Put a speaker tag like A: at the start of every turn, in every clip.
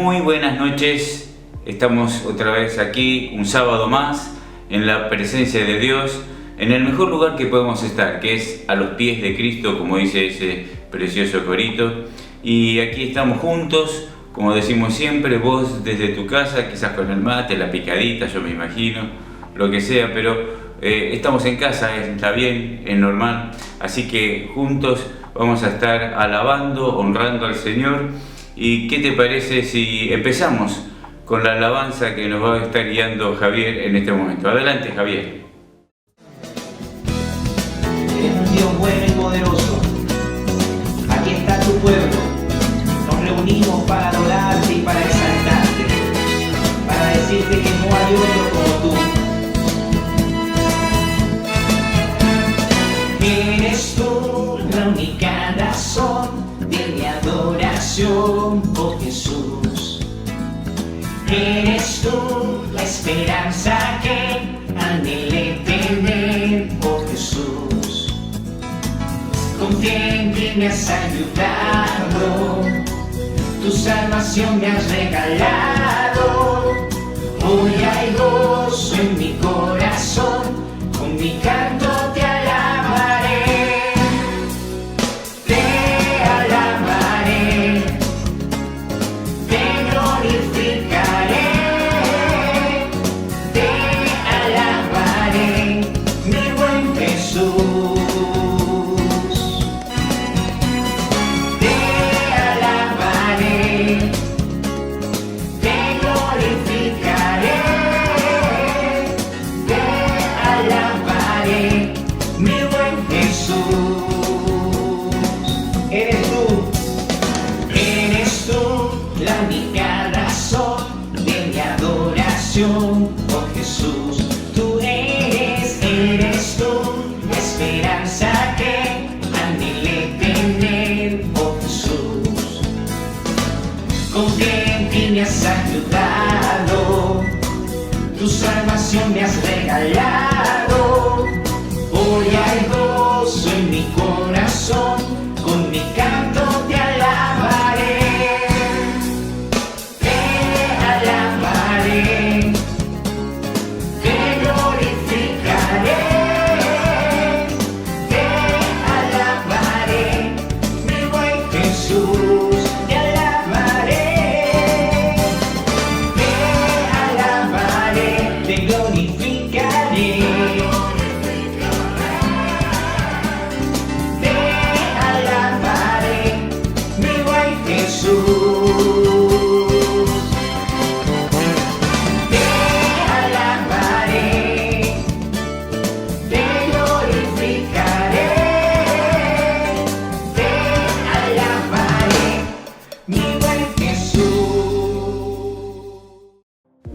A: Muy buenas noches, estamos otra vez aquí, un sábado más, en la presencia de Dios, en el mejor lugar que podemos estar, que es a los pies de Cristo, como dice ese precioso corito. Y aquí estamos juntos, como decimos siempre, vos desde tu casa, quizás con el mate, la picadita, yo me imagino, lo que sea, pero estamos en casa, está bien, es normal, así que juntos vamos a estar alabando, honrando al Señor. ¿Y qué te parece si empezamos con la alabanza que nos va a estar guiando Javier en este momento? Adelante, Javier.
B: Eres un Dios bueno y poderoso. Aquí está tu pueblo. Nos reunimos para adorarte y para exaltarte, para decirte que no hay otro como tú. Eres tú la única razón de mi adoración, oh Jesús. Eres tú la esperanza que anhelé tener, oh Jesús. Confía en ti, me has ayudado, tu salvación me has regalado. Hoy hay gozo en mi corazón, con mi canto te alabaré. Oh Jesús, tú eres tú, la esperanza que anhelé tener, oh Jesús. Confía en ti, me has ayudado, tu salvación me has regalado. Hoy hay gozo en mi corazón, con mi canto te alabaré.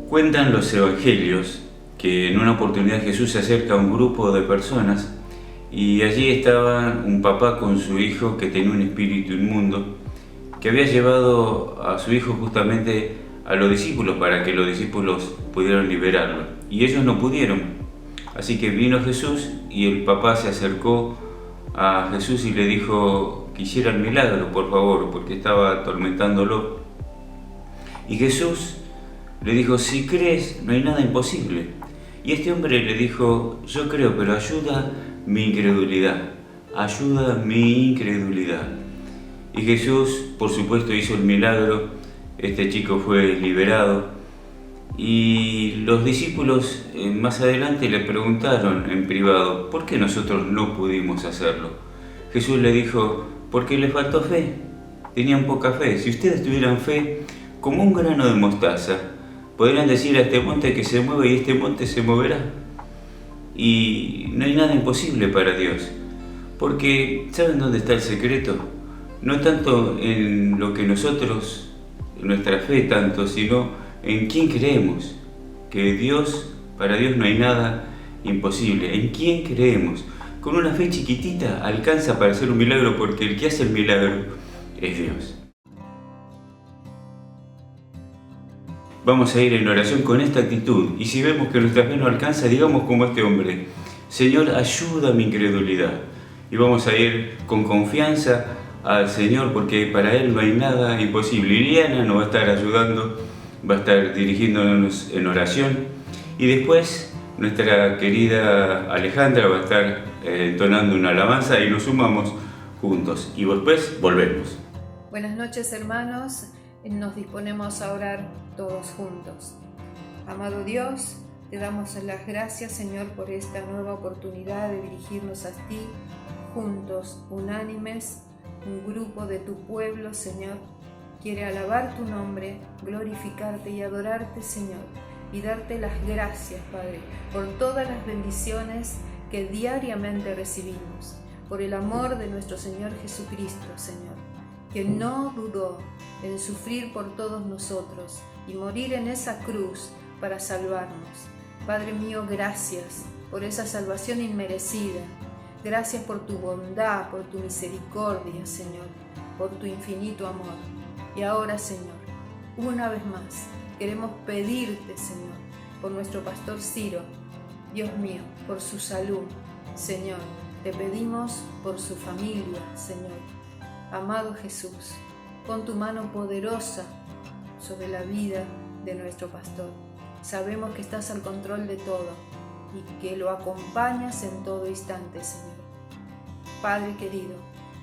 A: Cuentan los evangelios que en una oportunidad Jesús se acerca a un grupo de personas y allí estaba un papá con su hijo que tenía un espíritu inmundo que había llevado a su hijo justamente a los discípulos para que los discípulos pudieran liberarlo, y ellos no pudieron. Así que vino Jesús y el papá se acercó a Jesús y le dijo que hiciera el milagro, por favor, porque estaba atormentándolo. Y Jesús le dijo: si crees, no hay nada imposible. Y este hombre le dijo: yo creo, pero ayuda mi incredulidad. Ayuda mi incredulidad. Y Jesús, por supuesto, hizo el milagro. Este chico fue liberado. Y los discípulos más adelante le preguntaron en privado: ¿por qué nosotros no pudimos hacerlo? Jesús le dijo: porque les faltó fe. Tenían poca fe. Si ustedes tuvieran fe como un grano de mostaza, podrían decir a este monte que se mueva y este monte se moverá. Y no hay nada imposible para Dios. Porque ¿saben dónde está el secreto? No tanto en lo que nosotros, en nuestra fe tanto, sino en quién creemos. Que Dios, para Dios no hay nada imposible. ¿En quién creemos? Con una fe chiquitita alcanza para hacer un milagro, porque el que hace el milagro es Dios. Vamos a ir en oración con esta actitud, y si vemos que nuestra fe no alcanza, digamos como este hombre: Señor, ayuda mi incredulidad. Y vamos a ir con confianza al Señor, porque para Él no hay nada imposible. Liliana nos va a estar ayudando, va a estar dirigiéndonos en oración, y después nuestra querida Alejandra va a estar entonando una alabanza y nos sumamos juntos, y después volvemos.
C: Buenas noches, hermanos. Nos disponemos a orar todos juntos. Amado Dios, te damos las gracias, Señor, por esta nueva oportunidad de dirigirnos a ti, juntos, unánimes. Un grupo de tu pueblo, Señor, quiere alabar tu nombre, glorificarte y adorarte, Señor, y darte las gracias, Padre, por todas las bendiciones que diariamente recibimos, por el amor de nuestro Señor Jesucristo, Señor, que no dudó en sufrir por todos nosotros y morir en esa cruz para salvarnos. Padre mío, gracias por esa salvación inmerecida. Gracias por tu bondad, por tu misericordia, Señor, por tu infinito amor. Y ahora, Señor, una vez más, queremos pedirte, Señor, por nuestro pastor Ciro, Dios mío, por su salud, Señor. Te pedimos por su familia, Señor. Amado Jesús, pon tu mano poderosa sobre la vida de nuestro pastor. Sabemos que estás al control de todo y que lo acompañas en todo instante, Señor. Padre querido,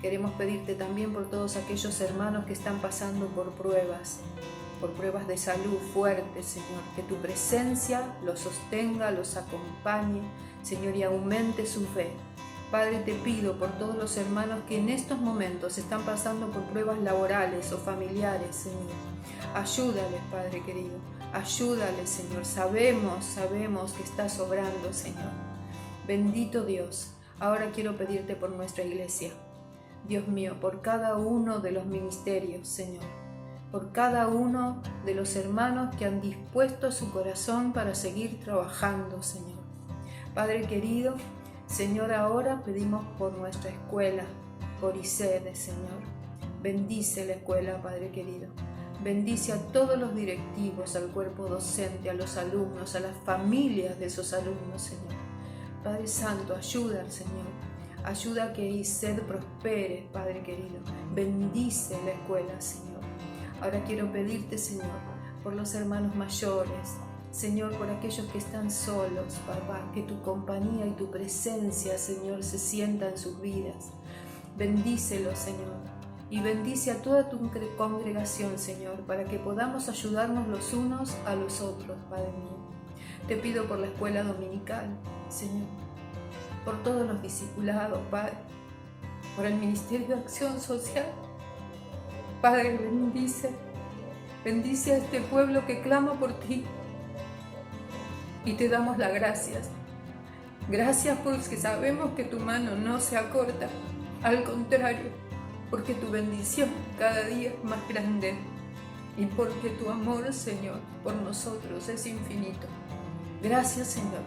C: queremos pedirte también por todos aquellos hermanos que están pasando por pruebas de salud fuertes, Señor, que tu presencia los sostenga, los acompañe, Señor, y aumente su fe. Padre, te pido por todos los hermanos que en estos momentos están pasando por pruebas laborales o familiares, Señor. Ayúdales, Padre querido, ayúdales, Señor. Sabemos que estás obrando, Señor. Bendito Dios. Ahora quiero pedirte por nuestra iglesia. Dios mío, por cada uno de los ministerios, Señor. Por cada uno de los hermanos que han dispuesto su corazón para seguir trabajando, Señor. Padre querido, Señor, ahora pedimos por nuestra escuela, por ICEDE, Señor. Bendice la escuela, Padre querido. Bendice a todos los directivos, al cuerpo docente, a los alumnos, a las familias de esos alumnos, Señor. Padre Santo, ayuda al Señor. Ayuda a que ICED prospere, Padre querido. Bendice la escuela, Señor. Ahora quiero pedirte, Señor, por los hermanos mayores, Señor, por aquellos que están solos, papá, que tu compañía y tu presencia, Señor, se sienta en sus vidas. Bendícelos, Señor, y bendice a toda tu congregación, Señor, para que podamos ayudarnos los unos a los otros, Padre mío. Te pido por la escuela dominical, Señor, por todos los discipulados, Padre, por el Ministerio de Acción Social. Padre, bendice a este pueblo que clama por ti. Y te damos las gracias. Gracias porque sabemos que tu mano no se acorta. Al contrario, porque tu bendición cada día es más grande. Y porque tu amor, Señor, por nosotros es infinito. Gracias, Señor.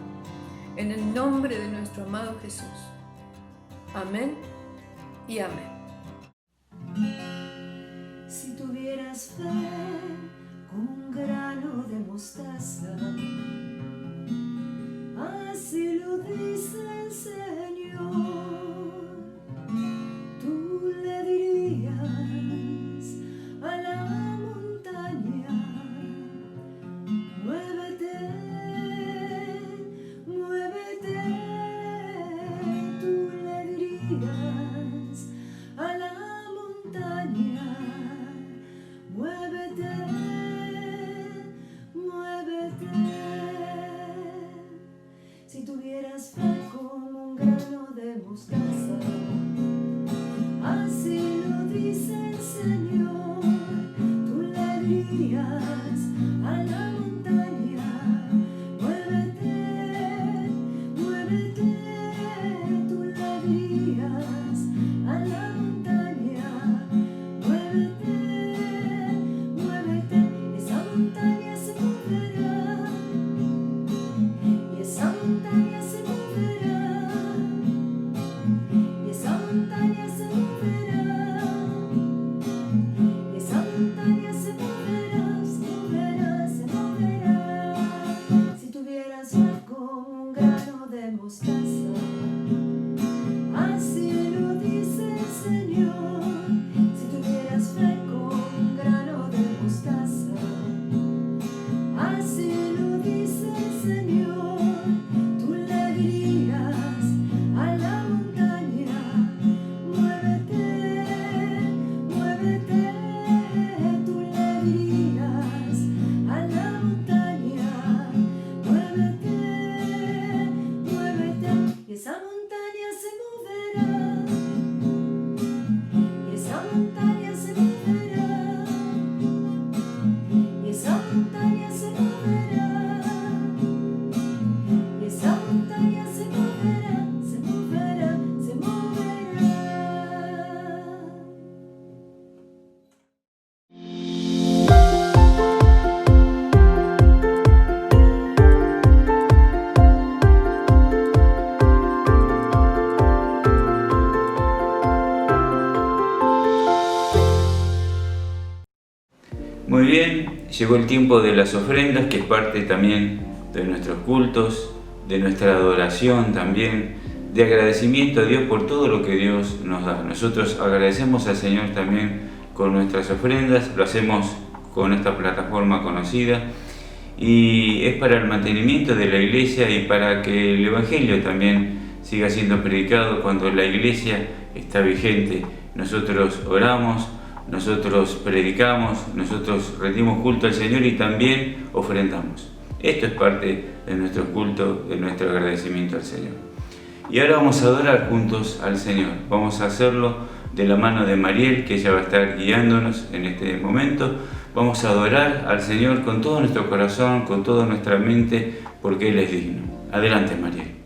C: En el nombre de nuestro amado Jesús. Amén y amén.
D: Si tuvieras fe como un grano de mostaza, así lo dice el Señor, tú le dirías a la montaña, muévete, muévete, tú le dirías a la montaña, muévete, muévete. Si tuvieras fe como un grano de mostaza, así lo dice el Señor, tú le dirías a la montaña, muévete, muévete, tú le dirías a la montaña, muévete, muévete, esa montaña se moverá, y esa montaña se moverá, y esa montaña se moverá, y esa montaña se moverá, se moverá, se moverá. Si tuvieras fe como un grano de mostaza, así lo dice el Señor,
A: Llegó el tiempo de las ofrendas, que es parte también de nuestros cultos, de nuestra adoración también, de agradecimiento a Dios por todo lo que Dios nos da. Nosotros agradecemos al Señor también con nuestras ofrendas, lo hacemos con esta plataforma conocida, y es para el mantenimiento de la iglesia y para que el Evangelio también siga siendo predicado cuando la iglesia está vigente. Nosotros oramos, nosotros predicamos, nosotros rendimos culto al Señor y también ofrendamos. Esto es parte de nuestro culto, de nuestro agradecimiento al Señor. Y ahora vamos a adorar juntos al Señor. Vamos a hacerlo de la mano de Mariel, que ella va a estar guiándonos en este momento. Vamos a adorar al Señor con todo nuestro corazón, con toda nuestra mente, porque Él es digno. Adelante, Mariel.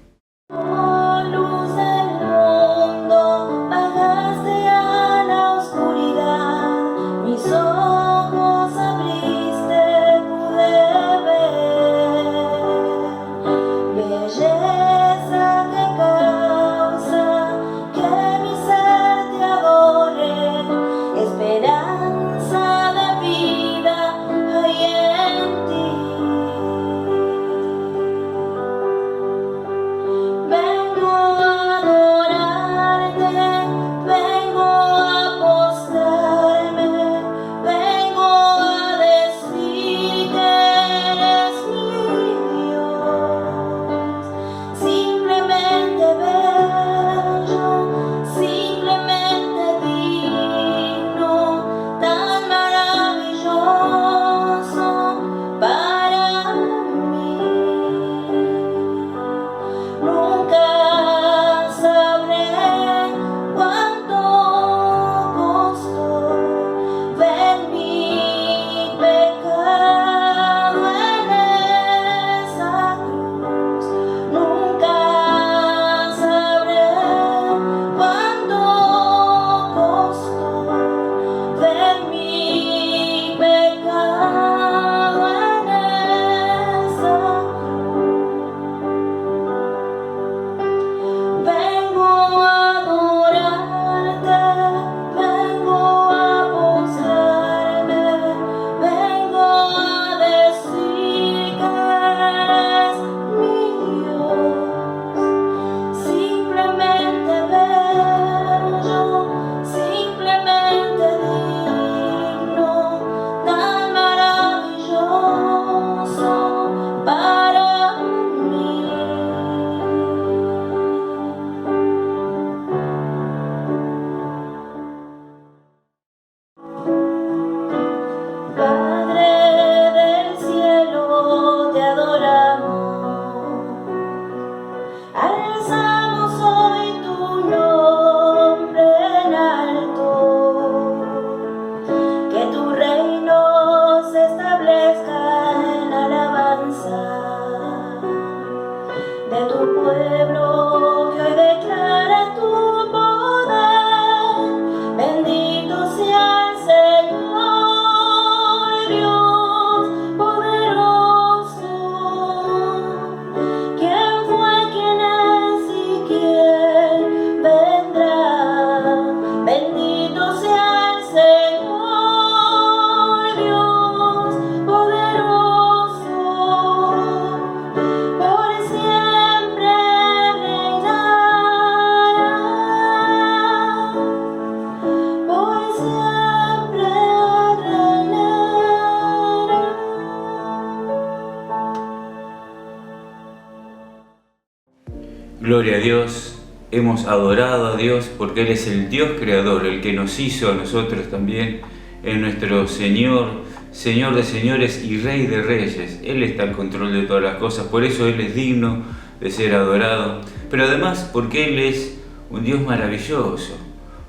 A: Gloria a Dios, hemos adorado a Dios porque Él es el Dios creador, el que nos hizo a nosotros también, es nuestro Señor, Señor de señores y Rey de reyes. Él está al control de todas las cosas, por eso Él es digno de ser adorado, pero además porque Él es un Dios maravilloso,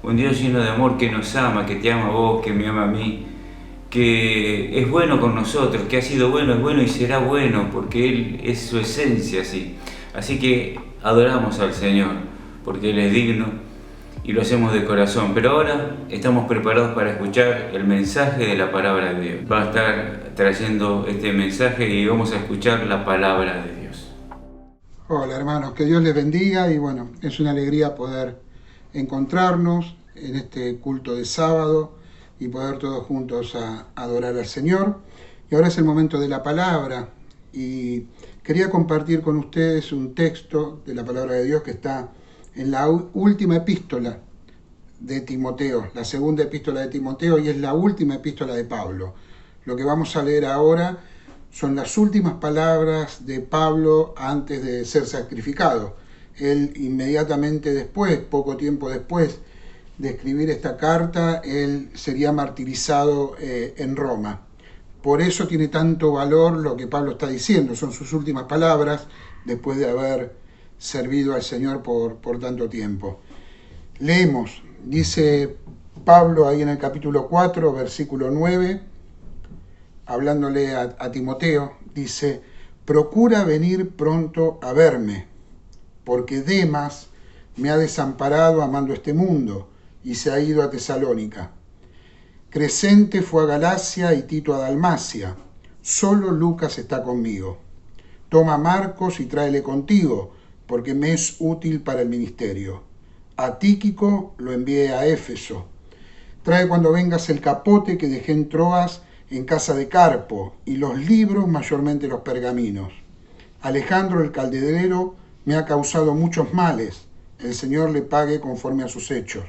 A: un Dios lleno de amor que nos ama, que te ama a vos, que me ama a mí, que es bueno con nosotros, que ha sido bueno, es bueno y será bueno, porque Él es su esencia así. Así que adoramos al Señor, porque Él es digno y lo hacemos de corazón. Pero ahora estamos preparados para escuchar el mensaje de la palabra de Dios. Va a estar trayendo este mensaje y vamos a escuchar la palabra de Dios.
E: Hola hermanos, que Dios les bendiga y bueno, es una alegría poder encontrarnos en este culto de sábado y poder todos juntos a adorar al Señor. Y ahora es el momento de la palabra y quería compartir con ustedes un texto de la palabra de Dios que está en la última epístola de Timoteo, la segunda epístola de Timoteo, y es la última epístola de Pablo. Lo que vamos a leer ahora son las últimas palabras de Pablo antes de ser sacrificado. Él inmediatamente después, poco tiempo después de escribir esta carta, él sería martirizado en Roma. Por eso tiene tanto valor lo que Pablo está diciendo, son sus últimas palabras después de haber servido al Señor por tanto tiempo. Leemos, dice Pablo ahí en el capítulo 4, versículo 9, hablándole a Timoteo, dice: procura venir pronto a verme, porque Demas me ha desamparado amando este mundo y se ha ido a Tesalónica. Crescente fue a Galacia y Tito a Dalmacia. Solo Lucas está conmigo. Toma a Marcos y tráele contigo, porque me es útil para el ministerio. A Tíquico lo envié a Éfeso. Trae cuando vengas el capote que dejé en Troas en casa de Carpo, y los libros, mayormente los pergaminos. Alejandro el calderero me ha causado muchos males. El Señor le pague conforme a sus hechos.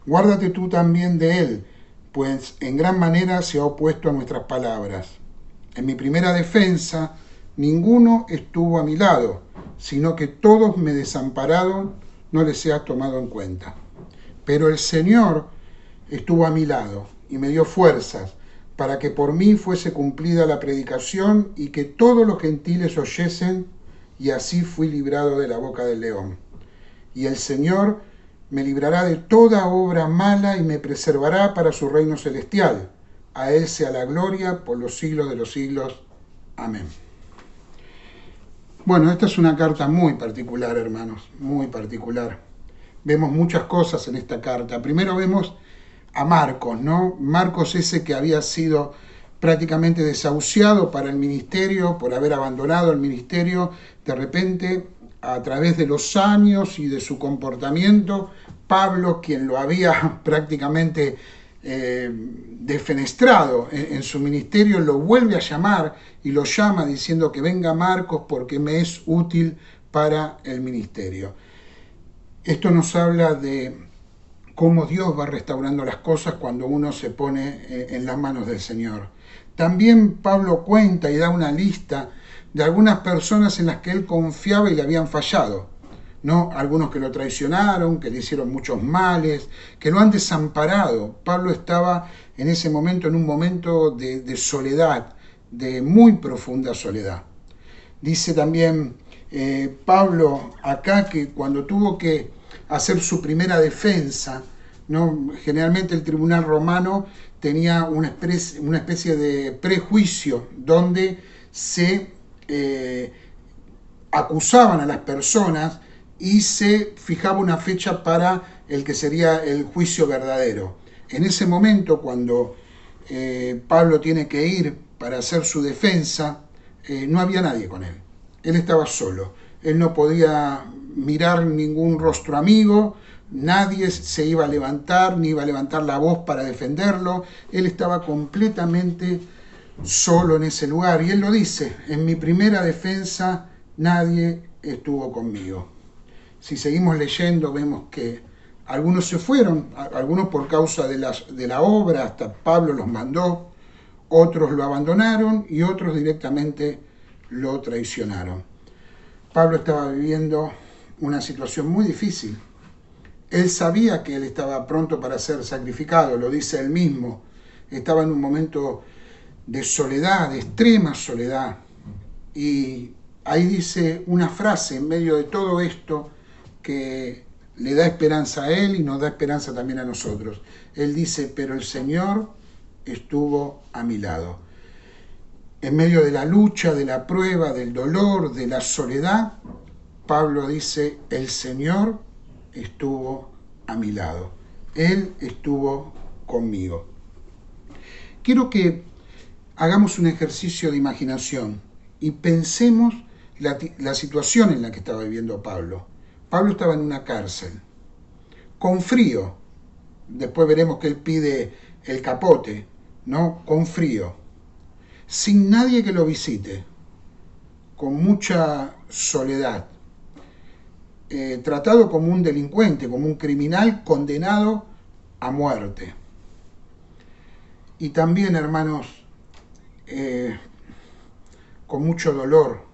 E: Guárdate tú también de él, pues en gran manera se ha opuesto a nuestras palabras. En mi primera defensa, ninguno estuvo a mi lado, sino que todos me desampararon, no les seas tomado en cuenta. Pero el Señor estuvo a mi lado y me dio fuerzas para que por mí fuese cumplida la predicación y que todos los gentiles oyesen, y así fui librado de la boca del león. Y el Señor me librará de toda obra mala y me preservará para su reino celestial. A Él sea la gloria por los siglos de los siglos. Amén. Bueno, esta es una carta muy particular, hermanos, muy particular. Vemos muchas cosas en esta carta. Primero vemos a Marcos, ¿no? Marcos, ese que había sido prácticamente desahuciado para el ministerio, por haber abandonado el ministerio, de repente, a través de los años y de su comportamiento, Pablo, quien lo había prácticamente defenestrado en su ministerio, lo vuelve a llamar y lo llama diciendo que venga Marcos porque me es útil para el ministerio. Esto nos habla de cómo Dios va restaurando las cosas cuando uno se pone en las manos del Señor. También Pablo cuenta y da una lista de algunas personas en las que él confiaba y le habían fallado, ¿no? Algunos que lo traicionaron, que le hicieron muchos males, que lo han desamparado. Pablo estaba en ese momento, en un momento de soledad, de muy profunda soledad. Dice también Pablo acá que cuando tuvo que hacer su primera defensa, ¿no? Generalmente el tribunal romano tenía una especie de prejuicio donde se acusaban a las personas y se fijaba una fecha para el que sería el juicio verdadero. En ese momento, cuando Pablo tiene que ir para hacer su defensa, no había nadie con él. Él estaba solo. Él no podía mirar ningún rostro amigo, nadie se iba a levantar, ni iba a levantar la voz para defenderlo. Él estaba completamente solo en ese lugar. Y él lo dice: en mi primera defensa nadie estuvo conmigo. Si seguimos leyendo, vemos que algunos se fueron, algunos por causa de la obra, hasta Pablo los mandó, otros lo abandonaron y otros directamente lo traicionaron. Pablo estaba viviendo una situación muy difícil. Él sabía que él estaba pronto para ser sacrificado, lo dice él mismo. Estaba en un momento de soledad, de extrema soledad. Y ahí dice una frase en medio de todo esto que le da esperanza a él y nos da esperanza también a nosotros. Él dice: pero el Señor estuvo a mi lado. En medio de la lucha, de la prueba, del dolor, de la soledad, Pablo dice: el Señor estuvo a mi lado. Él estuvo conmigo. Quiero que hagamos un ejercicio de imaginación y pensemos la situación en la que estaba viviendo Pablo. Pablo estaba en una cárcel, con frío. Después veremos que él pide el capote, ¿no? Con frío. sin nadie que lo visite, con mucha soledad, tratado como un delincuente, como un criminal condenado a muerte. Y también, hermanos, con mucho dolor,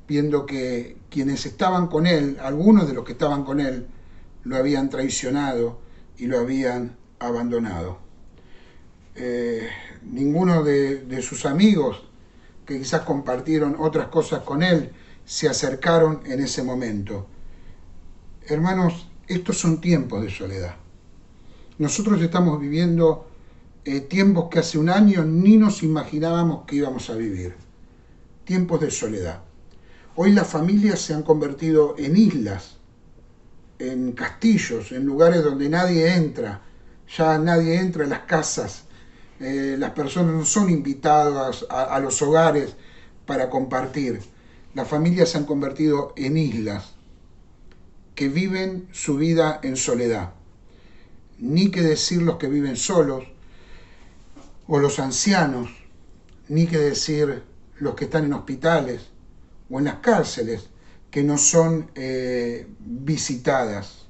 E: viendo que quienes estaban con él, algunos de los que estaban con él, lo habían traicionado y lo habían abandonado. Ninguno de sus amigos, que quizás compartieron otras cosas con él, se acercaron en ese momento. Hermanos, estos son tiempos de soledad. Nosotros estamos viviendo tiempos que hace un año ni nos imaginábamos que íbamos a vivir. Tiempos de soledad. Hoy las familias se han convertido en islas, en castillos, en lugares donde nadie entra. Ya nadie entra en las casas. Las personas no son invitadas a los hogares para compartir. Las familias se han convertido en islas que viven su vida en soledad. Ni que decir los que viven solos, o los ancianos, ni que decir los que están en hospitales o en las cárceles, que no son visitadas.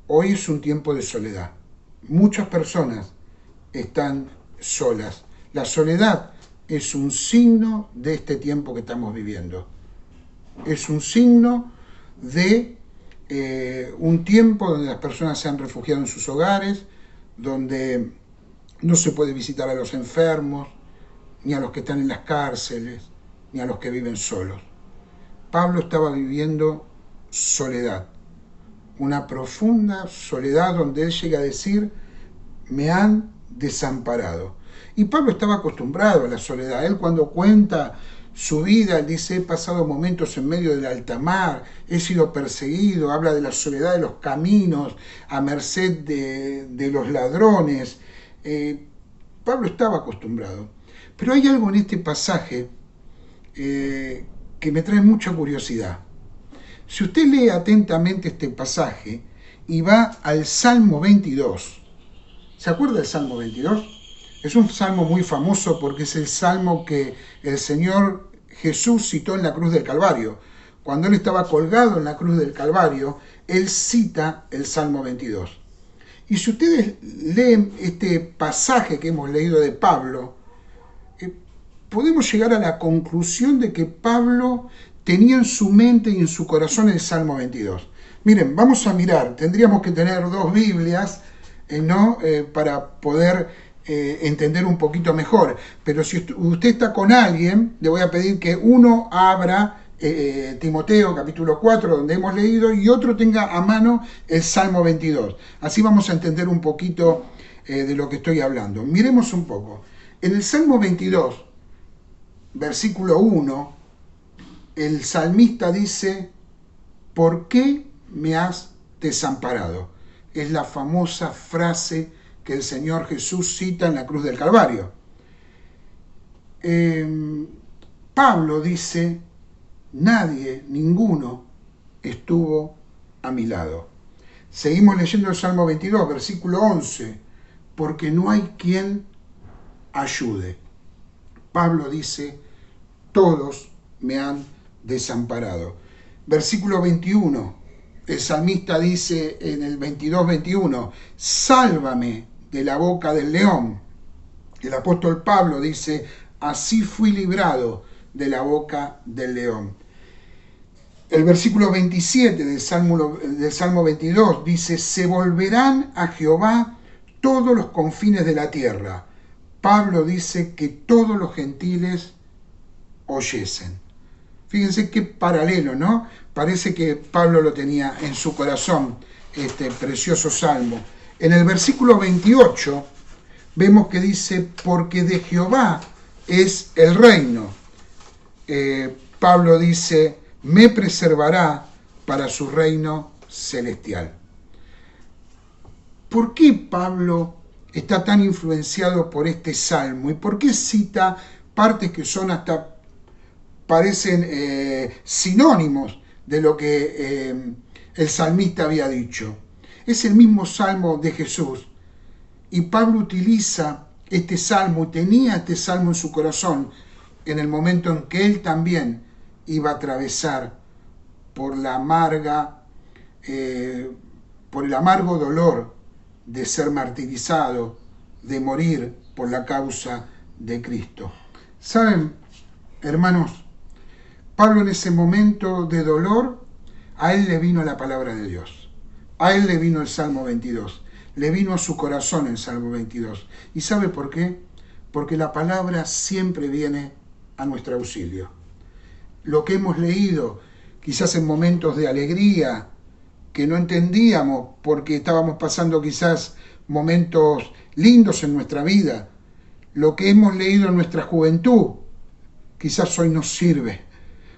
E: Hoy es un tiempo de soledad. Muchas personas están solas. La soledad es un signo de este tiempo que estamos viviendo. Es un signo de un tiempo donde las personas se han refugiado en sus hogares, donde no se puede visitar a los enfermos, ni a los que están en las cárceles, ni a los que viven solos. Pablo estaba viviendo soledad, una profunda soledad donde él llega a decir, me han desamparado. Y Pablo estaba acostumbrado a la soledad. Él cuando cuenta su vida, él dice, he pasado momentos en medio del alta mar, he sido perseguido, habla de la soledad de los caminos, a merced de los ladrones. Pablo estaba acostumbrado. Pero hay algo en este pasaje que me trae mucha curiosidad. Si usted lee atentamente este pasaje y va al Salmo 22, ¿se acuerda del Salmo 22? Es un salmo muy famoso porque es el salmo que el Señor Jesús citó en la cruz del Calvario. Cuando Él estaba colgado en la cruz del Calvario, Él cita el Salmo 22. Y si ustedes leen este pasaje que hemos leído de Pablo, podemos llegar a la conclusión de que Pablo tenía en su mente y en su corazón el Salmo 22. Miren, vamos a mirar, tendríamos que tener dos Biblias, para poder entender un poquito mejor. Pero si usted está con alguien, le voy a pedir que uno abra Timoteo capítulo 4, donde hemos leído, y otro tenga a mano el Salmo 22. Así vamos a entender un poquito de lo que estoy hablando. Miremos un poco. En el Salmo 22, versículo 1, el salmista dice, ¿por qué me has desamparado? Es la famosa frase que el Señor Jesús cita en la cruz del Calvario. Pablo dice, nadie, ninguno estuvo a mi lado. Seguimos leyendo el Salmo 22, versículo 11, porque no hay quien ayude. Pablo dice, todos me han desamparado. Versículo 21, el salmista dice en el 22-21, sálvame de la boca del león. El apóstol Pablo dice, así fui librado de la boca del león. El versículo 27 del Salmo 22 dice, se volverán a Jehová todos los confines de la tierra. Pablo dice que todos los gentiles oyesen. Fíjense qué paralelo, ¿no? Parece que Pablo lo tenía en su corazón, este precioso salmo. En el versículo 28 vemos que dice, porque de Jehová es el reino. Pablo dice, me preservará para su reino celestial. ¿Por qué Pablo está tan influenciado por este salmo? ¿Y por qué cita partes que son hasta parecen sinónimos de lo que el salmista había dicho? Es el mismo salmo de Jesús. Y Pablo utiliza este salmo, tenía este salmo en su corazón en el momento en que él también iba a atravesar por el amargo dolor de ser martirizado, de morir por la causa de Cristo. ¿Saben, hermanos? Pablo, en ese momento de dolor, a él le vino la palabra de Dios. A él le vino el Salmo 22. Le vino a su corazón el Salmo 22. ¿Y sabe por qué? Porque la palabra siempre viene a nuestro auxilio. Lo que hemos leído, quizás en momentos de alegría, que no entendíamos porque estábamos pasando quizás momentos lindos en nuestra vida, lo que hemos leído en nuestra juventud, quizás hoy nos sirve.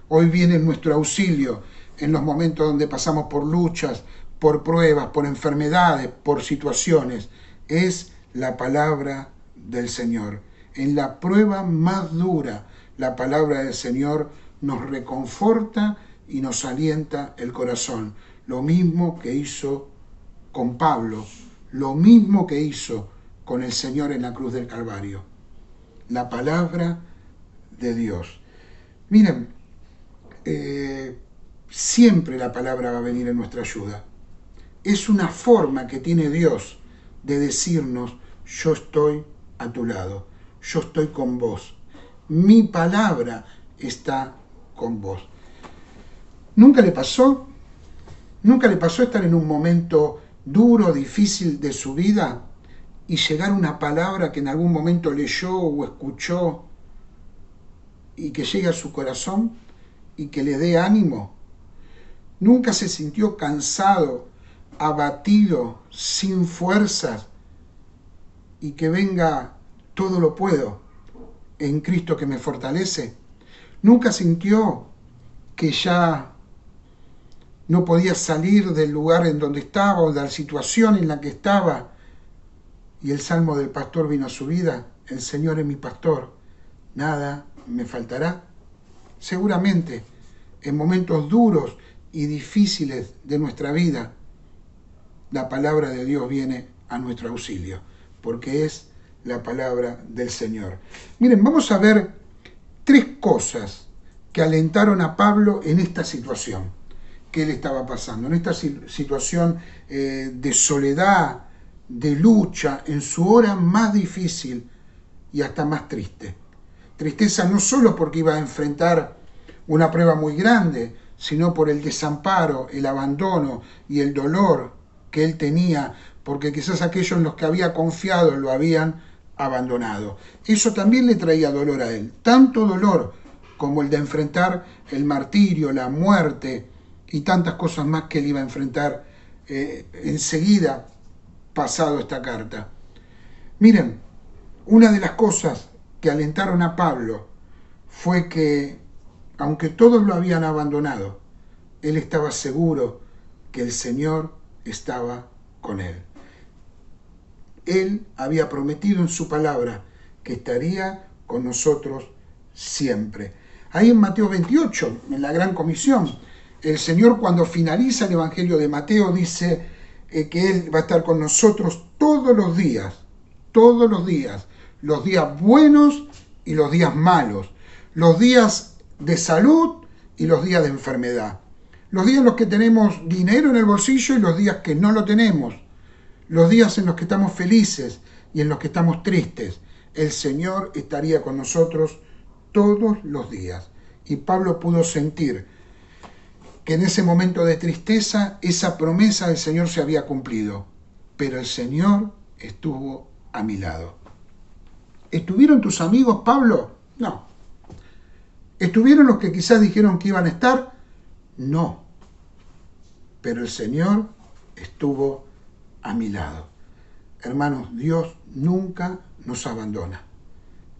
E: Hoy viene nuestro auxilio en los momentos donde pasamos por luchas, por pruebas, por enfermedades, por situaciones. Es la palabra del Señor. En la prueba más dura, la palabra del Señor nos reconforta y nos alienta el corazón. Lo mismo que hizo con Pablo, lo mismo que hizo con el Señor en la cruz del Calvario. La palabra de Dios. Miren, siempre la palabra va a venir en nuestra ayuda. Es una forma que tiene Dios de decirnos: yo estoy a tu lado, yo estoy con vos, mi palabra está con vos. ¿Nunca le pasó? ¿Nunca le pasó estar en un momento duro, difícil de su vida y llegar una palabra que en algún momento leyó o escuchó y que llegue a su corazón y que le dé ánimo? ¿Nunca se sintió cansado, abatido, sin fuerzas y que venga: todo lo puedo en Cristo que me fortalece? ¿Nunca sintió que ya no podía salir del lugar en donde estaba o de la situación en la que estaba? Y el salmo del pastor vino a su vida: el Señor es mi pastor, nada me faltará. Seguramente en momentos duros y difíciles de nuestra vida, la palabra de Dios viene a nuestro auxilio, porque es la palabra del Señor. Miren, vamos a ver 3 cosas que alentaron a Pablo en esta situación que él estaba pasando, en esta situación de soledad, de lucha, en su hora más difícil y hasta más triste. Tristeza no solo porque iba a enfrentar una prueba muy grande, sino por el desamparo, el abandono y el dolor que él tenía, porque quizás aquellos en los que había confiado lo habían abandonado. Eso también le traía dolor a él, tanto dolor como el de enfrentar el martirio, la muerte y tantas cosas más que él iba a enfrentar enseguida pasado esta carta. Miren, una de las cosas que alentaron a Pablo fue que, aunque todos lo habían abandonado, él estaba seguro que el Señor estaba con él. Él había prometido en su palabra que estaría con nosotros siempre. Ahí en Mateo 28, en la Gran Comisión, el Señor, cuando finaliza el Evangelio de Mateo, dice que Él va a estar con nosotros todos los días, los días buenos y los días malos, los días de salud y los días de enfermedad, los días en los que tenemos dinero en el bolsillo y los días que no lo tenemos, los días en los que estamos felices y en los que estamos tristes. El Señor estaría con nosotros todos los días. Y Pablo pudo sentir que en ese momento de tristeza esa promesa del Señor se había cumplido, pero el Señor estuvo a mi lado. ¿Estuvieron tus amigos, Pablo? No. ¿Estuvieron los que quizás dijeron que iban a estar? No. Pero el Señor estuvo a mi lado. Hermanos, Dios nunca nos abandona.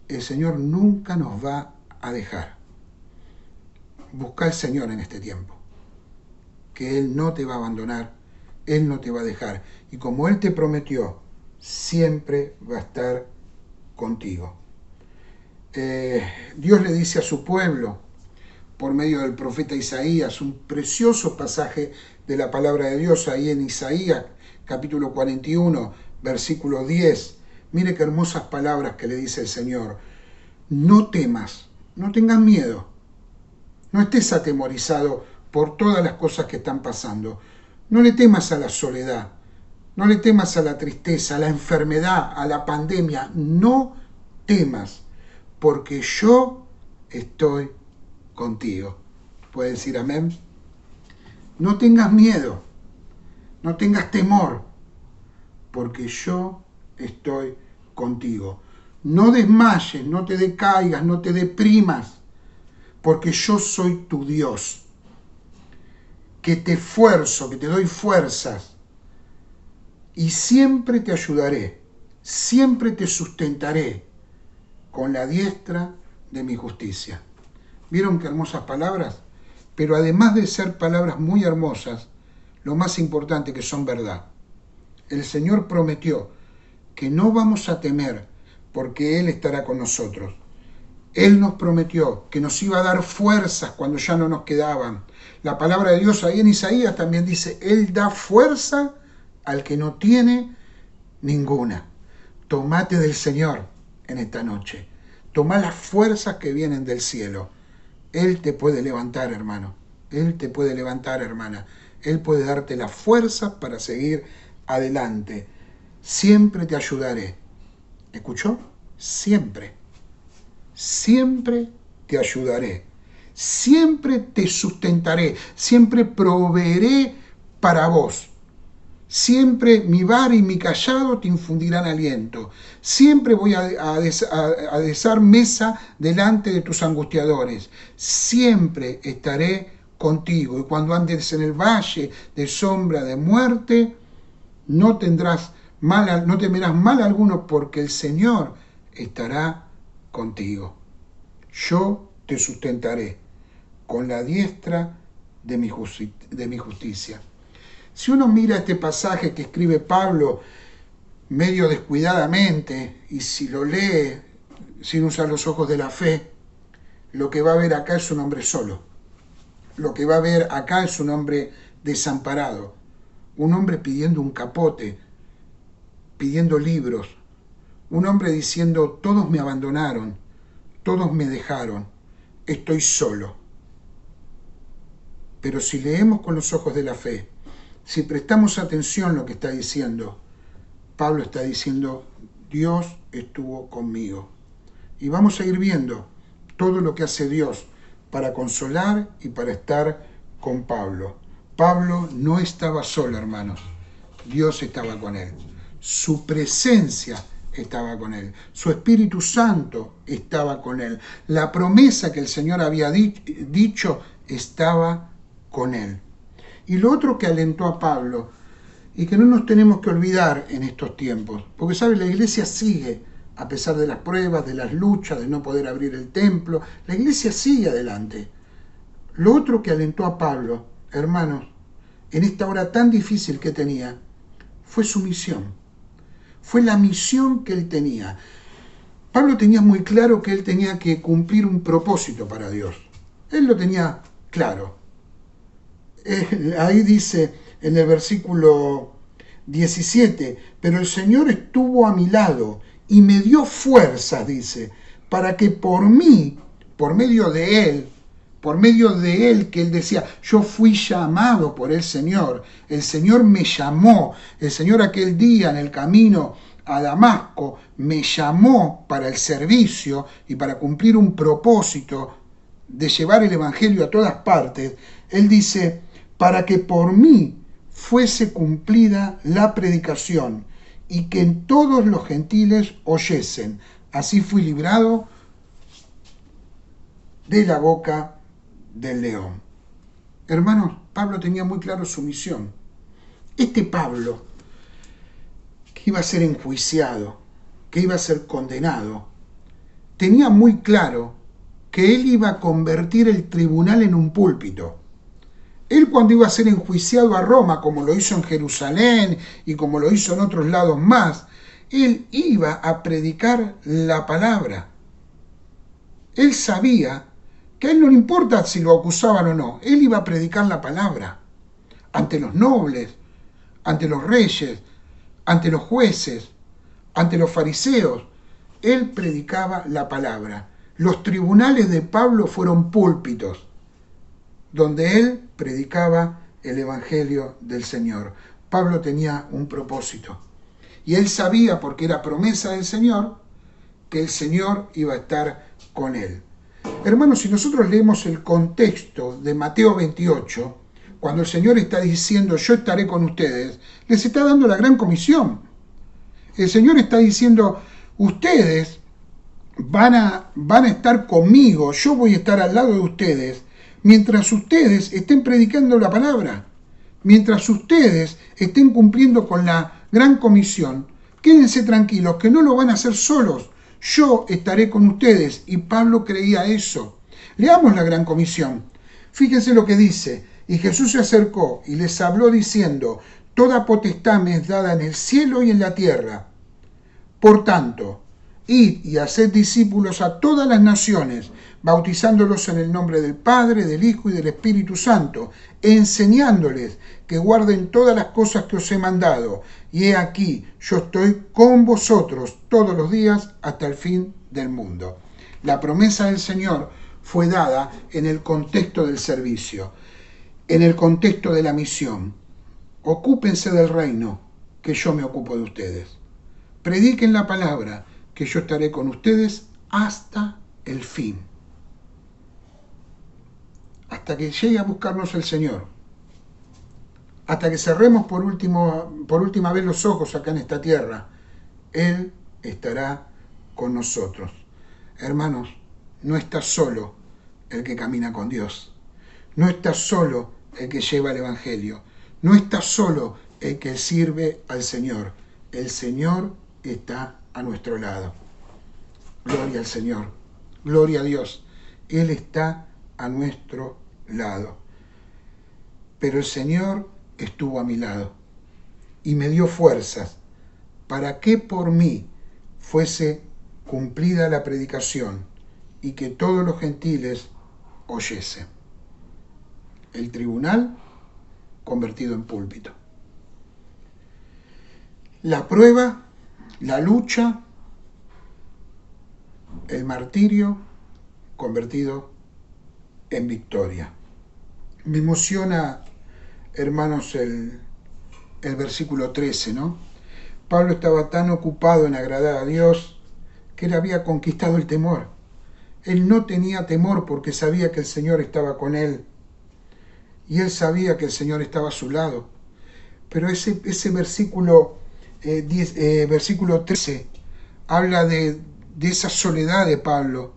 E: El Señor nunca nos va a dejar. Busca al Señor en este tiempo, que Él no te va a abandonar, Él no te va a dejar. Y como Él te prometió, siempre va a estar contigo. Dios le dice a su pueblo, por medio del profeta Isaías, un precioso pasaje de la palabra de Dios, ahí en Isaías, capítulo 41, versículo 10, Mire qué hermosas palabras que le dice el Señor. No temas, no tengas miedo. No estés atemorizado por todas las cosas que están pasando. No le temas a la soledad. No le temas a la tristeza, a la enfermedad, a la pandemia. No temas, porque yo estoy contigo. ¿Puede decir amén? No tengas miedo, no tengas temor, porque yo estoy contigo. No desmayes, no te decaigas, no te deprimas, porque yo soy tu Dios, que te esfuerzo, que te doy fuerzas, y siempre te ayudaré, siempre te sustentaré con la diestra de mi justicia. ¿Vieron qué hermosas palabras? Pero además de ser palabras muy hermosas, lo más importante que son verdad. El Señor prometió que no vamos a temer porque Él estará con nosotros. Él nos prometió que nos iba a dar fuerzas cuando ya no nos quedaban. La palabra de Dios ahí en Isaías también dice, Él da fuerza al que no tiene ninguna. Tomate del Señor en esta noche. Toma las fuerzas que vienen del cielo. Él te puede levantar, hermano. Él te puede levantar, hermana. Él puede darte la fuerza para seguir adelante. Siempre te ayudaré. ¿Escuchó? Siempre. Siempre te ayudaré. Siempre te sustentaré. Siempre proveeré para vos. Siempre mi vara y mi cayado te infundirán aliento. Siempre voy a desar mesa delante de tus angustiadores. Siempre estaré contigo. Y cuando andes en el valle de sombra de muerte, no temerás mal alguno, porque el Señor estará contigo. Yo te sustentaré con la diestra de mi justicia. Si uno mira este pasaje que escribe Pablo medio descuidadamente, y si lo lee sin usar los ojos de la fe, lo que va a ver acá es un hombre solo. Lo que va a ver acá es un hombre desamparado, un hombre pidiendo un capote, pidiendo libros, un hombre diciendo, todos me abandonaron, todos me dejaron, estoy solo. Pero si leemos con los ojos de la fe, si prestamos atención a lo que está diciendo, Pablo está diciendo, Dios estuvo conmigo. Y vamos a ir viendo todo lo que hace Dios para consolar y para estar con Pablo. Pablo no estaba solo, hermanos. Dios estaba con él. Su presencia estaba con él. Su Espíritu Santo estaba con él. La promesa que el Señor había dicho estaba con él. Y lo otro que alentó a Pablo, y que no nos tenemos que olvidar en estos tiempos, porque sabe, la iglesia sigue, a pesar de las pruebas, de las luchas, de no poder abrir el templo, la iglesia sigue adelante. Lo otro que alentó a Pablo, hermanos, en esta hora tan difícil que tenía, fue su misión. Fue la misión que él tenía. Pablo tenía muy claro que él tenía que cumplir un propósito para Dios. Él lo tenía claro. Ahí dice en el versículo 17, pero el Señor estuvo a mi lado y me dio fuerzas, dice, para que por mí, por medio de él, que él decía, yo fui llamado por el Señor me llamó, el Señor aquel día en el camino a Damasco me llamó para el servicio y para cumplir un propósito de llevar el Evangelio a todas partes. Él dice, para que por mí fuese cumplida la predicación y que en todos los gentiles oyesen. Así fui librado de la boca del león. Hermanos, Pablo tenía muy claro su misión. Este Pablo, que iba a ser enjuiciado, que iba a ser condenado, tenía muy claro que él iba a convertir el tribunal en un púlpito. Él, cuando iba a ser enjuiciado a Roma, como lo hizo en Jerusalén y como lo hizo en otros lados más, él iba a predicar la palabra. Él sabía que a él no le importa si lo acusaban o no, él iba a predicar la palabra ante los nobles, ante los reyes, ante los jueces, ante los fariseos. Él predicaba la palabra. Los tribunales de Pablo fueron púlpitos donde él predicaba el evangelio del Señor. Pablo tenía un propósito y él sabía, porque era promesa del Señor, que el Señor iba a estar con él. Hermanos, si nosotros leemos el contexto de Mateo 28, cuando el Señor está diciendo yo estaré con ustedes, les está dando la gran comisión. El Señor está diciendo ustedes van a estar conmigo, yo voy a estar al lado de ustedes, mientras ustedes estén predicando la palabra, mientras ustedes estén cumpliendo con la gran comisión. Quédense tranquilos, que no lo van a hacer solos, yo estaré con ustedes. Y Pablo creía eso. Leamos la gran comisión. Fíjense lo que dice: y Jesús se acercó y les habló diciendo: toda potestad me es dada en el cielo y en la tierra. Por tanto, id y haced discípulos a todas las naciones, bautizándolos en el nombre del Padre, del Hijo y del Espíritu Santo, enseñándoles que guarden todas las cosas que os he mandado. Y he aquí, yo estoy con vosotros todos los días hasta el fin del mundo. La promesa del Señor fue dada en el contexto del servicio, en el contexto de la misión. Ocúpense del reino, que yo me ocupo de ustedes. Prediquen la palabra, que yo estaré con ustedes hasta el fin. Hasta que llegue a buscarnos el Señor. Hasta que cerremos por última vez los ojos acá en esta tierra. Él estará con nosotros. Hermanos, no está solo el que camina con Dios. No está solo el que lleva el Evangelio. No está solo el que sirve al Señor. El Señor está a nuestro lado. Gloria al Señor. Gloria a Dios. Él está a nuestro lado. Pero el Señor estuvo a mi lado y me dio fuerzas para que por mí fuese cumplida la predicación y que todos los gentiles oyesen. El tribunal convertido en púlpito. La prueba, la lucha, el martirio convertido en victoria. Me emociona, hermanos, el versículo 13, ¿no? Pablo estaba tan ocupado en agradar a Dios que él había conquistado el temor. Él no tenía temor porque sabía que el Señor estaba con él y él sabía que el Señor estaba a su lado. Pero ese versículo 13 habla de esa soledad de Pablo,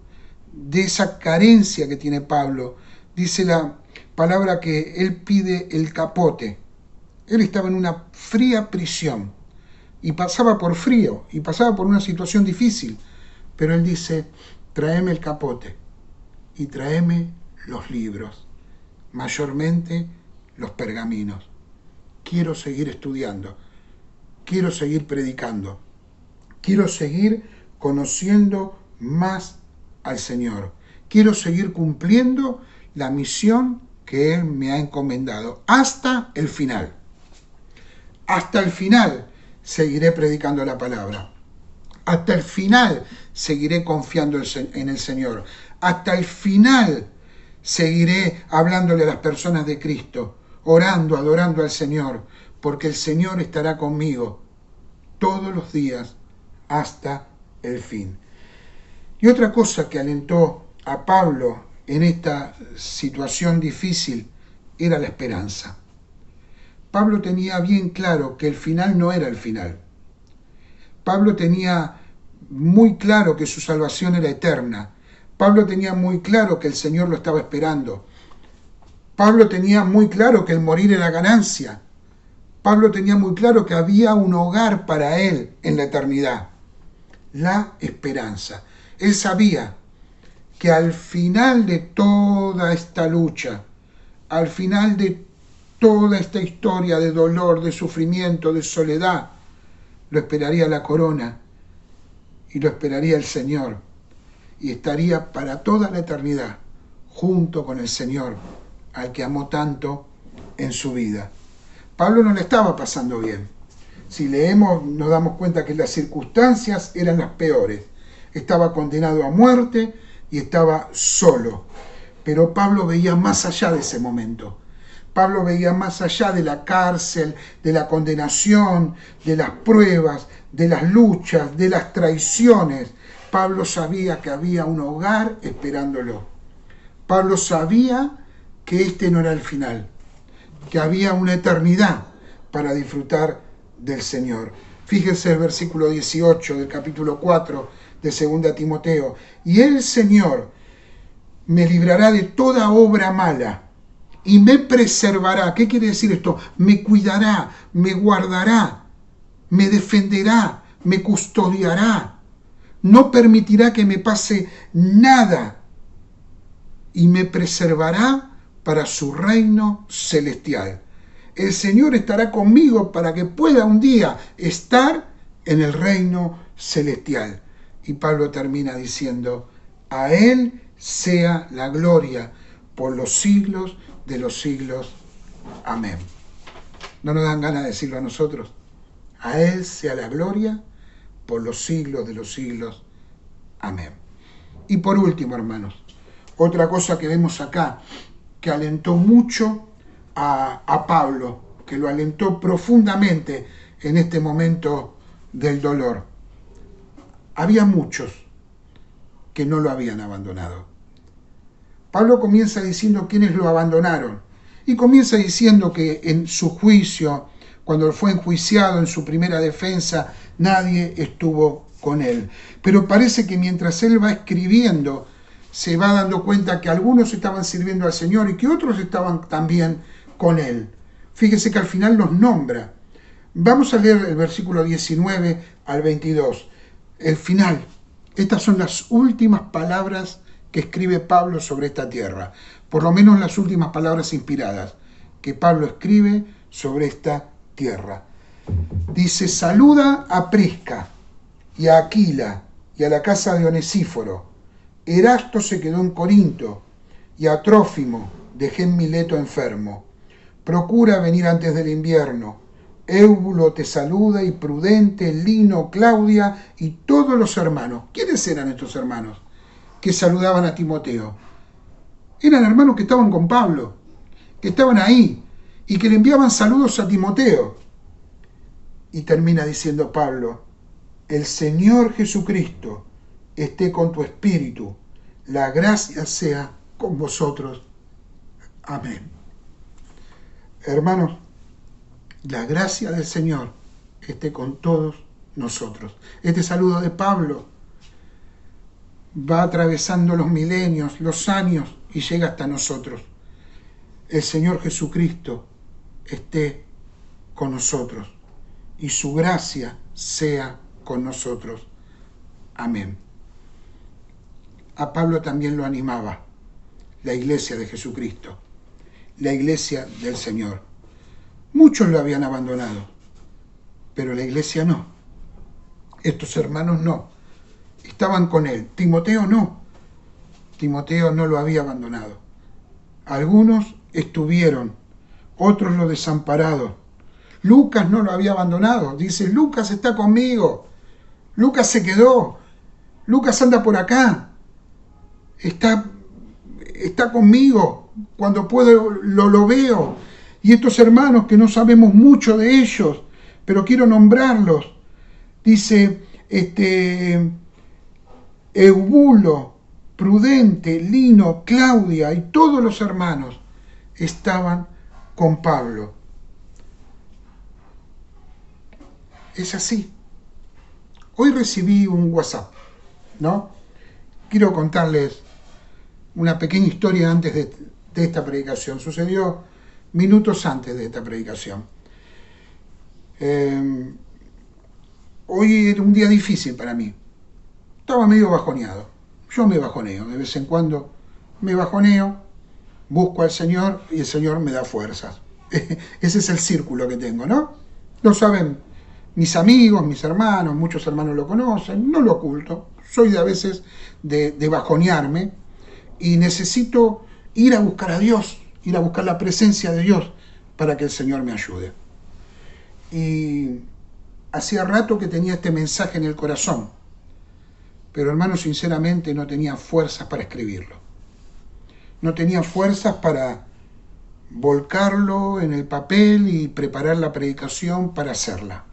E: de esa carencia que tiene Pablo. Dice la palabra que él pide el capote. Él estaba en una fría prisión y pasaba por frío y pasaba por una situación difícil, pero él dice: tráeme el capote y tráeme los libros, mayormente los pergaminos. Quiero seguir estudiando, quiero seguir predicando, quiero seguir conociendo más al Señor, quiero seguir cumpliendo la misión que Él me ha encomendado hasta el final. Hasta el final seguiré predicando la palabra. Hasta el final seguiré confiando en el Señor. Hasta el final seguiré hablándole a las personas de Cristo, orando, adorando al Señor, porque el Señor estará conmigo todos los días hasta el fin. Y otra cosa que alentó a Pablo en esta situación difícil era la esperanza. Pablo tenía bien claro que el final no era el final. Pablo tenía muy claro que su salvación era eterna. Pablo tenía muy claro que el Señor lo estaba esperando. Pablo tenía muy claro que el morir era ganancia. Pablo tenía muy claro que había un hogar para él en la eternidad. La esperanza. Él sabía que al final de toda esta lucha, al final de toda esta historia de dolor, de sufrimiento, de soledad, lo esperaría la corona y lo esperaría el Señor y estaría para toda la eternidad junto con el Señor al que amó tanto en su vida. Pablo no le estaba pasando bien. Si leemos nos damos cuenta que las circunstancias eran las peores. Estaba condenado a muerte y estaba solo. Pero Pablo veía más allá de ese momento. Pablo veía más allá de la cárcel, de la condenación, de las pruebas, de las luchas, de las traiciones. Pablo sabía que había un hogar esperándolo. Pablo sabía que este no era el final, que había una eternidad para disfrutar del Señor. Fíjense el versículo 18 del capítulo 4 de 2 Timoteo. Y el Señor me librará de toda obra mala y me preservará. ¿Qué quiere decir esto? Me cuidará, me guardará, me defenderá, me custodiará. No permitirá que me pase nada y me preservará para su reino celestial. El Señor estará conmigo para que pueda un día estar en el reino celestial. Y Pablo termina diciendo, a Él sea la gloria por los siglos de los siglos. Amén. ¿No nos dan ganas de decirlo a nosotros? A Él sea la gloria por los siglos de los siglos. Amén. Y por último, hermanos, otra cosa que vemos acá, que alentó mucho a Pablo, que lo alentó profundamente en este momento del dolor. Había muchos que no lo habían abandonado. Pablo comienza diciendo quiénes lo abandonaron, y comienza diciendo que en su juicio, cuando fue enjuiciado en su primera defensa, nadie estuvo con él. Pero parece que mientras él va escribiendo, se va dando cuenta que algunos estaban sirviendo al Señor y que otros estaban también con él. Fíjese que al final los nombra. Vamos a leer el versículo 19 al 22. El final. Estas son las últimas palabras que escribe Pablo sobre esta tierra. Por lo menos las últimas palabras inspiradas que Pablo escribe sobre esta tierra. Dice, saluda a Prisca y a Aquila y a la casa de Onesíforo. Erasto se quedó en Corinto y a Trófimo dejé en Mileto enfermo. Procura venir antes del invierno. Éubulo te saluda y Prudente, Lino, Claudia y todos los hermanos. ¿Quiénes eran estos hermanos que saludaban a Timoteo? Eran hermanos que estaban con Pablo, que estaban ahí y que le enviaban saludos a Timoteo. Y termina diciendo Pablo, el Señor Jesucristo esté con tu espíritu, la gracia sea con vosotros. Amén. Hermanos, la gracia del Señor esté con todos nosotros. Este saludo de Pablo va atravesando los milenios, los años y llega hasta nosotros. El Señor Jesucristo esté con nosotros y su gracia sea con nosotros. Amén. A Pablo también lo animaba la iglesia de Jesucristo, la iglesia del Señor. Muchos lo habían abandonado, pero la iglesia no. Estos hermanos no. Estaban con él. Timoteo no. Timoteo no lo había abandonado. Algunos estuvieron, otros lo desampararon. Lucas no lo había abandonado. Dice, Lucas está conmigo. Lucas se quedó. Lucas anda por acá. Está conmigo. Cuando puedo lo veo. Y estos hermanos que no sabemos mucho de ellos, pero quiero nombrarlos. Dice, Eubulo, Prudente, Lino, Claudia y todos los hermanos estaban con Pablo. Es así. Hoy recibí un WhatsApp, ¿no? Quiero contarles una pequeña historia antes de esta predicación. Sucedió minutos antes de esta predicación. Hoy era un día difícil para mí. Estaba medio bajoneado. Yo me bajoneo, de vez en cuando me bajoneo, busco al Señor y el Señor me da fuerzas. Ese es el círculo que tengo, ¿no? Lo saben mis amigos, mis hermanos, muchos hermanos lo conocen, no lo oculto. Soy a veces de bajonearme y necesito ir a buscar a Dios, ir a buscar la presencia de Dios para que el Señor me ayude. Y hacía rato que tenía este mensaje en el corazón, pero hermano, sinceramente no tenía fuerzas para escribirlo. No tenía fuerzas para volcarlo en el papel y preparar la predicación para hacerla.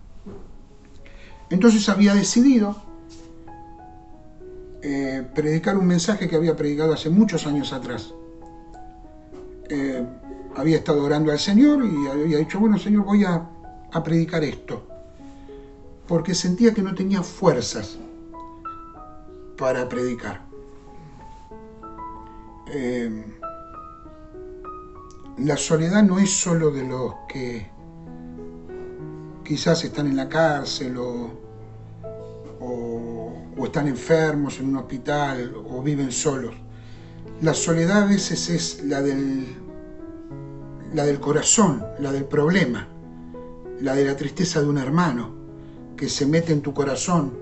E: Entonces había decidido predicar un mensaje que había predicado hace muchos años atrás. Había estado orando al Señor y había dicho, bueno, Señor, voy a predicar esto, porque sentía que no tenía fuerzas para predicar. La soledad no es solo de los que quizás están en la cárcel o están enfermos en un hospital o viven solos. La soledad a veces es la del corazón, la del problema, la de la tristeza de un hermano que se mete en tu corazón.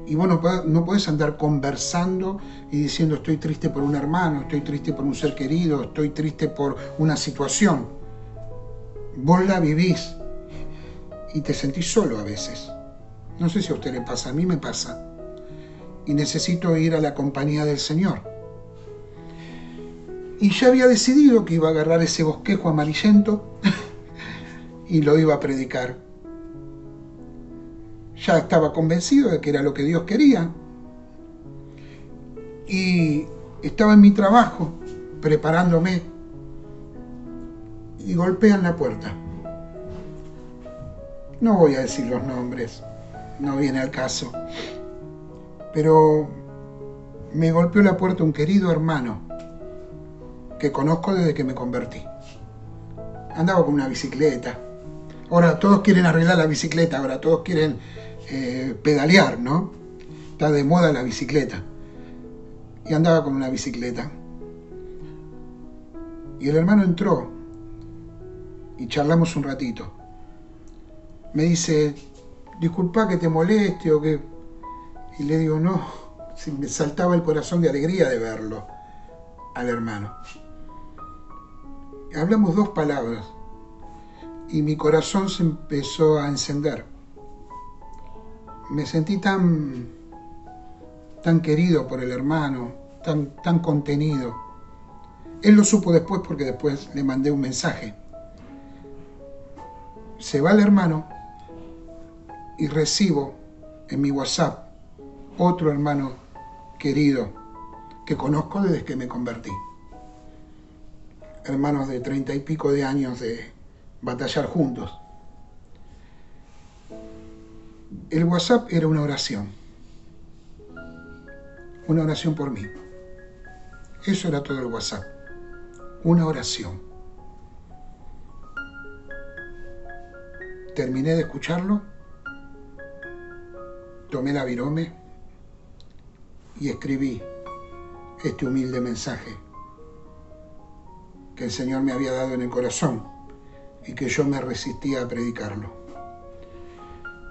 E: Y vos no podés andar conversando y diciendo estoy triste por un hermano, estoy triste por un ser querido, estoy triste por una situación. Vos la vivís y te sentís solo a veces. No sé si a usted le pasa, a mí me pasa. Y necesito ir a la compañía del Señor. Y ya había decidido que iba a agarrar ese bosquejo amarillento y lo iba a predicar. Ya estaba convencido de que era lo que Dios quería. Y estaba en mi trabajo, preparándome, y golpean la puerta. No voy a decir los nombres, no viene al caso. Pero me golpeó la puerta un querido hermano que conozco desde que me convertí. Andaba con una bicicleta. Ahora todos quieren arreglar la bicicleta, ahora todos quieren pedalear, ¿no? Está de moda la bicicleta. Y andaba con una bicicleta. Y el hermano entró y charlamos un ratito. Me dice, disculpa que te moleste o que... Y le digo, no, me saltaba el corazón de alegría de verlo al hermano. Hablamos 2 palabras y mi corazón se empezó a encender. Me sentí tan querido por el hermano, tan contenido. Él lo supo después porque después le mandé un mensaje. Se va el hermano y recibo en mi WhatsApp otro hermano querido que conozco desde que me convertí. Hermanos de 30 y pico de años de batallar juntos. El WhatsApp era una oración por mí. Eso era todo el WhatsApp, una oración. Terminé de escucharlo, tomé la virome y escribí este humilde mensaje que el Señor me había dado en el corazón y que yo me resistía a predicarlo.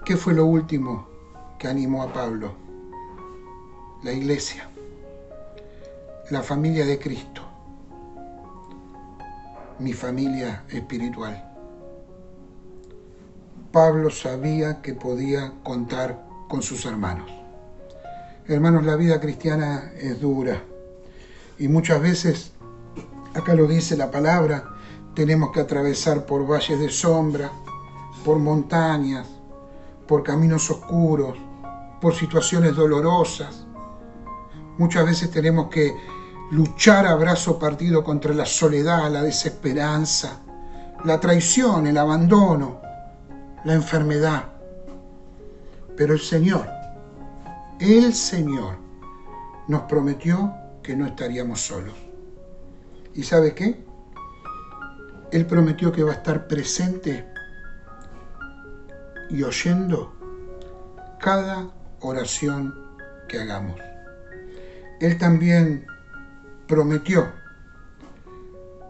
E: ¿Qué fue lo último que animó a Pablo? La iglesia, la familia de Cristo, mi familia espiritual. Pablo sabía que podía contar con sus hermanos. Hermanos, la vida cristiana es dura y muchas veces, acá lo dice la palabra, tenemos que atravesar por valles de sombra, por montañas, por caminos oscuros, por situaciones dolorosas. Muchas veces tenemos que luchar a brazo partido contra la soledad, la desesperanza, la traición, el abandono, la enfermedad. Pero el Señor nos prometió que no estaríamos solos. ¿Y sabe qué? Él prometió que va a estar presente y oyendo cada oración que hagamos. Él también prometió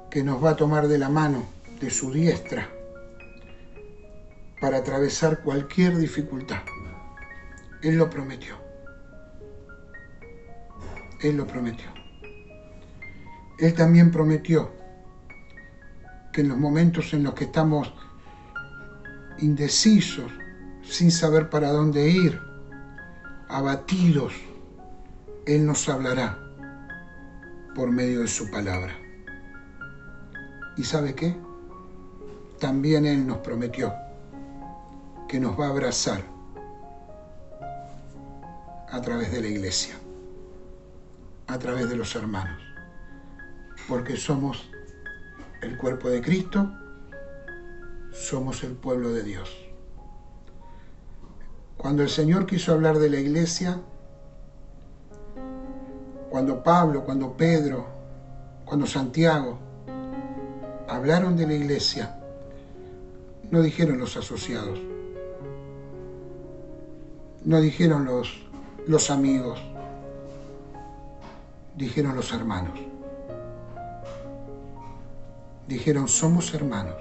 E: que nos va a tomar de la mano de su diestra para atravesar cualquier dificultad. Él lo prometió. Él lo prometió. Él también prometió que en los momentos en los que estamos indecisos, sin saber para dónde ir, abatidos, Él nos hablará por medio de su palabra. ¿Y sabe qué? También Él nos prometió que nos va a abrazar a través de la iglesia, a través de los hermanos, porque somos el cuerpo de Cristo, somos el pueblo de Dios. Cuando el Señor quiso hablar de la iglesia, cuando Pablo, cuando Pedro, cuando Santiago hablaron de la iglesia, no dijeron los asociados, no dijeron los amigos, dijeron los hermanos. Dijeron, somos hermanos,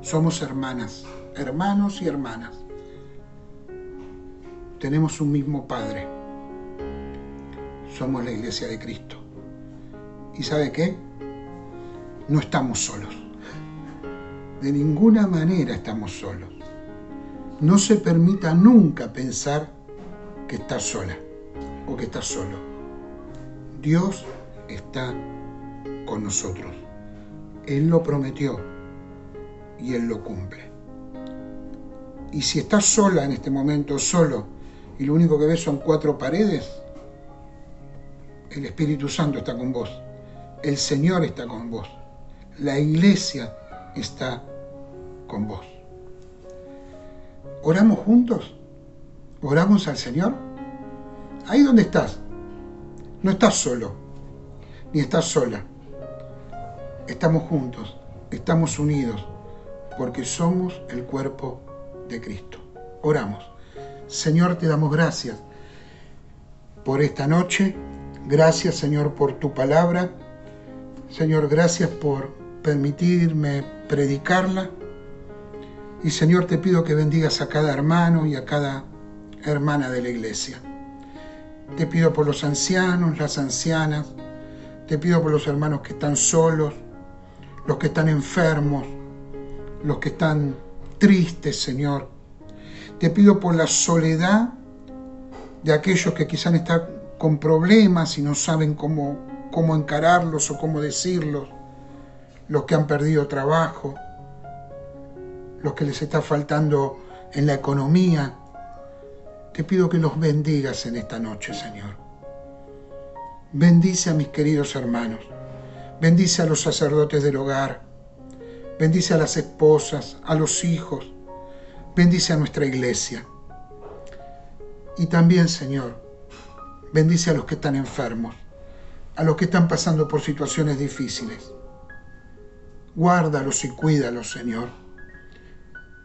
E: somos hermanas, hermanos y hermanas. Tenemos un mismo Padre. Somos la iglesia de Cristo. ¿Y sabe qué? No estamos solos. De ninguna manera estamos solos. No se permita nunca pensar que estás sola o que estás solo. Dios está con nosotros. Él lo prometió y Él lo cumple. Y si estás sola en este momento, solo, y lo único que ves son 4 paredes, el Espíritu Santo está con vos. El Señor está con vos. La iglesia está con vos. ¿Oramos juntos? ¿Oramos al Señor? Ahí donde estás. No estás solo, ni estás sola. Estamos juntos, estamos unidos, porque somos el cuerpo de Cristo. Oramos. Señor, te damos gracias por esta noche. Gracias, Señor, por tu palabra. Señor, gracias por permitirme predicarla. Y, Señor, te pido que bendigas a cada hermano y a cada hermana de la iglesia. Te pido por los ancianos, las ancianas. Te pido por los hermanos que están solos, los que están enfermos, los que están tristes, Señor. Te pido por la soledad de aquellos que quizás están con problemas y no saben cómo encararlos o cómo decirlos, los que han perdido trabajo, los que les está faltando en la economía. Te pido que los bendigas en esta noche, Señor. Bendice a mis queridos hermanos. Bendice a los sacerdotes del hogar. Bendice a las esposas, a los hijos. Bendice a nuestra iglesia. Y también, Señor, bendice a los que están enfermos, a los que están pasando por situaciones difíciles. Guárdalos y cuídalos, Señor.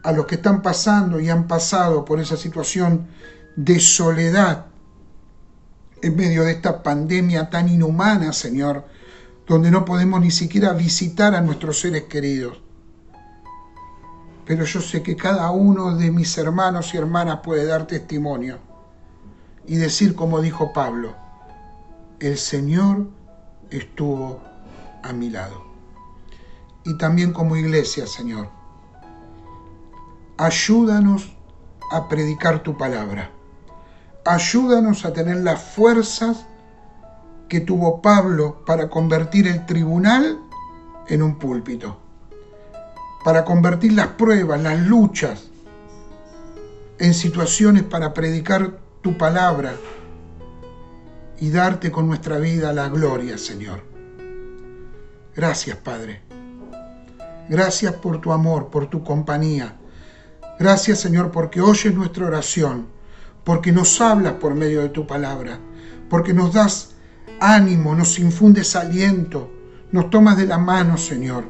E: A los que están pasando y han pasado por esa situación de soledad en medio de esta pandemia tan inhumana, Señor, donde no podemos ni siquiera visitar a nuestros seres queridos. Pero yo sé que cada uno de mis hermanos y hermanas puede dar testimonio y decir como dijo Pablo, el Señor estuvo a mi lado. Y también como iglesia, Señor, ayúdanos a predicar tu palabra. Ayúdanos a tener las fuerzas que tuvo Pablo para convertir el tribunal en un púlpito, para convertir las pruebas, las luchas, en situaciones para predicar tu palabra y darte con nuestra vida la gloria, Señor. Gracias, Padre. Gracias por tu amor, por tu compañía. Gracias, Señor, porque oyes nuestra oración, porque nos hablas por medio de tu palabra, porque nos das ánimo, nos infundes aliento, nos tomas de la mano, Señor,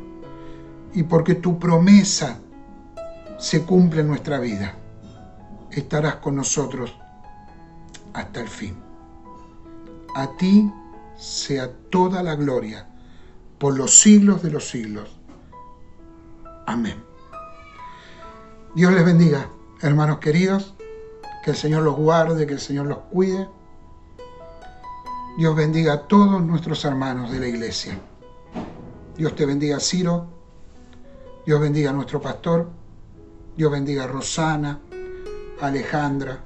E: y porque tu promesa se cumple en nuestra vida. Estarás con nosotros hasta el fin. A ti sea toda la gloria por los siglos de los siglos. Amén. Dios les bendiga, hermanos queridos, que el Señor los guarde, que el Señor los cuide. Dios bendiga a todos nuestros hermanos de la iglesia. Dios te bendiga, Ciro. Dios bendiga a nuestro pastor. Dios bendiga a Rosana, a Alejandra,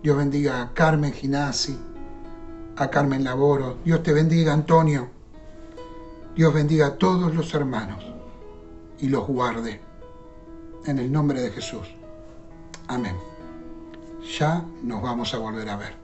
E: Dios bendiga a Carmen Ginasi, a Carmen Laboro, Dios te bendiga, Antonio, Dios bendiga a todos los hermanos y los guarde, en el nombre de Jesús. Amén. Ya nos vamos a volver a ver.